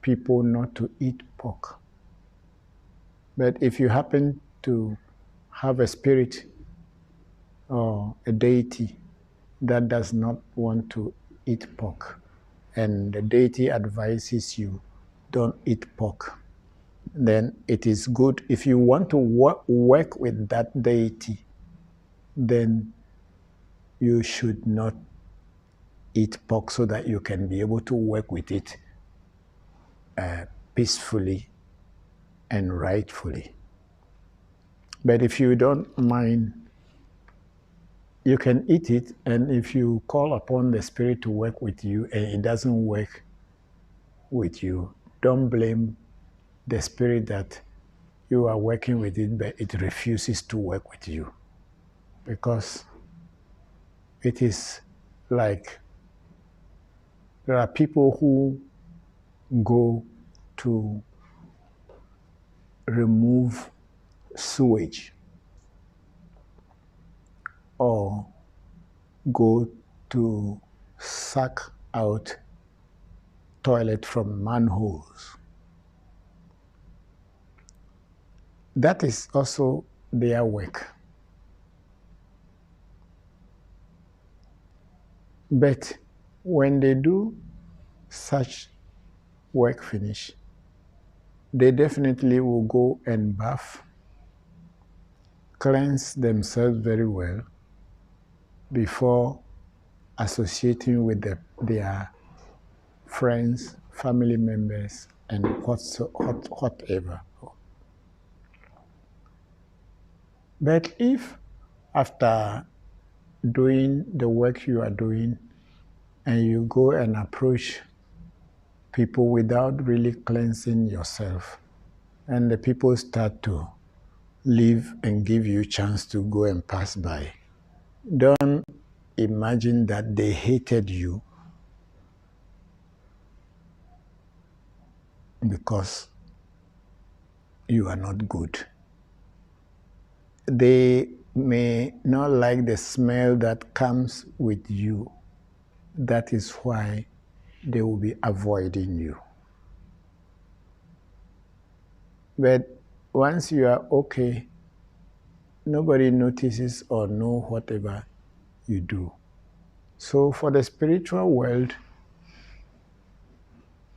people not to eat pork. But if you happen to have a spirit or a deity that does not want to eat pork, and the deity advises you, don't eat pork, then it is good. If you want to work with that deity, then you should not eat pork so that you can be able to work with it peacefully and rightfully. But if you don't mind you can eat it, and if you call upon the Spirit to work with you and it doesn't work with you, don't blame the Spirit that you are working with it, but it refuses to work with you. Because it is like there are people who go to remove sewage or go to suck out toilet from manholes. That is also their work. But when they do such work finish, they definitely will go and bath, cleanse themselves very well before associating with their friends, family members, and whatever. But if after doing the work you are doing and you go and approach people without really cleansing yourself, and the people start to leave and give you a chance to go and pass by, don't imagine that they hated you because you are not good. They may not like the smell that comes with you. That is why they will be avoiding you. But once you are okay, nobody notices or know whatever you do. So for the spiritual world,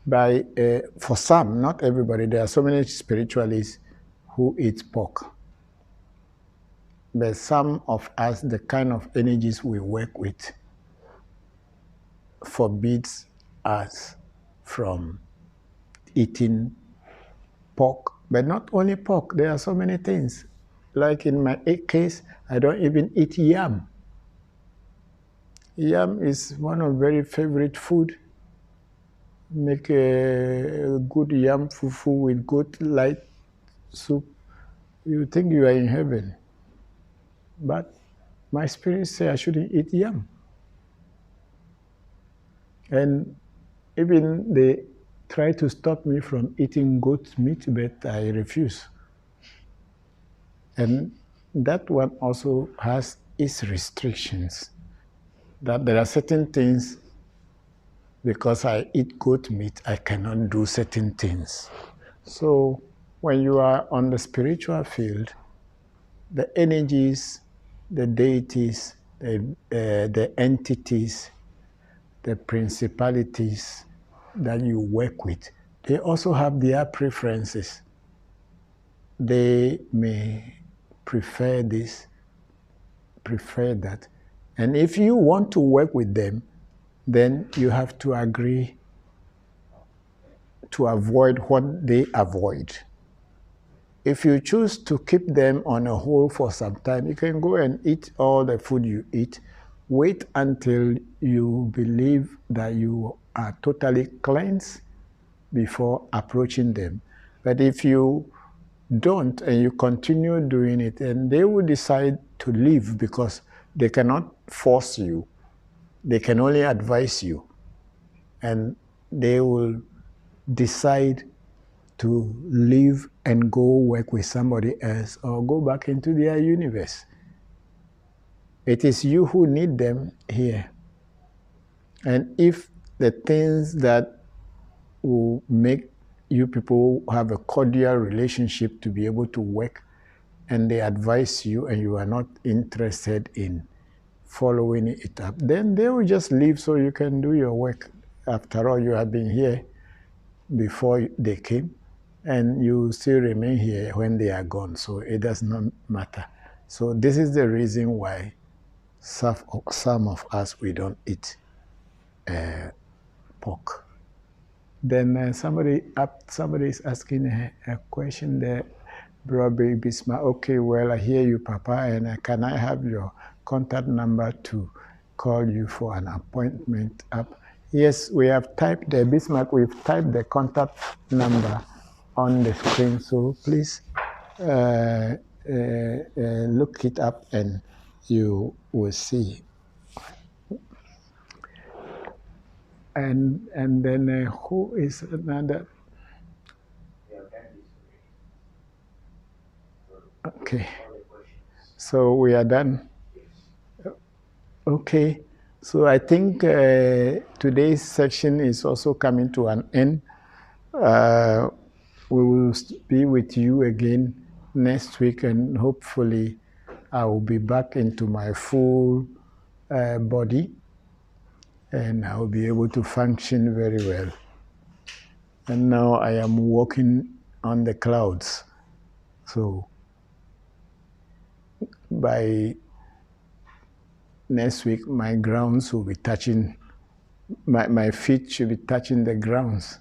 for some, not everybody, there are so many spiritualists who eat pork. But some of us, the kind of energies we work with forbids us from eating pork. But not only pork, there are so many things. Like in my case, I don't even eat yam. Yam is one of very favorite food. Make a good yam fufu with good light soup. You think you are in heaven. But my spirit say I shouldn't eat yam. And even they try to stop me from eating goat meat, but I refuse. And that one also has its restrictions. That there are certain things, because I eat goat meat, I cannot do certain things. So when you are on the spiritual field, the energies, the deities, the entities, the principalities that you work with, they also have their preferences. They may prefer this, prefer that. And if you want to work with them, then you have to agree to avoid what they avoid. If you choose to keep them on a hold for some time, you can go and eat all the food you eat. Wait until you believe that you are totally cleansed before approaching them. But if you don't and you continue doing it, and they will decide to leave because they cannot force you. They can only advise you. And they will decide to leave and go work with somebody else or go back into their universe. It is you who need them here. And if the things that will make you people have a cordial relationship to be able to work, and they advise you and you are not interested in following it up, then they will just leave so you can do your work. After all, you have been here before they came, and you still remain here when they are gone, so it does not matter. So this is the reason why some of us, we don't eat pork. Then somebody is asking a question there, Bro Baby Smile. Okay, well, I hear you, Papa, and can I have your contact number to call you for an appointment up. Yes, we have typed the Bismarck, we've typed the contact number on the screen, so please look it up and you will see. And then who is another? We have done this already. Okay, All the questions. so we are done. Yes. Okay, so I think today's section is also coming to an end. We will be with you again next week, and hopefully I will be back into my full body, and I will be able to function very well. And now I am walking on the clouds. So by next week, my grounds will be touching, my feet should be touching the grounds,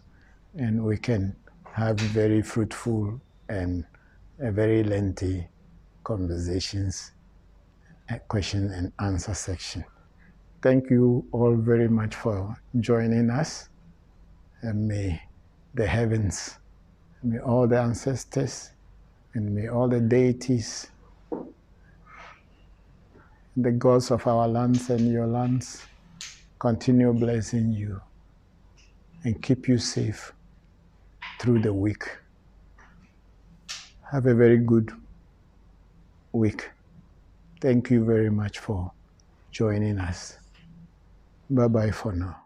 and we can have very fruitful and very lengthy conversations, question and answer section. Thank you all very much for joining us, and may the heavens, may all the ancestors, and may all the deities, the gods of our lands and your lands, continue blessing you and keep you safe through the week. Have a very good week. Thank you very much for joining us. Bye-bye for now.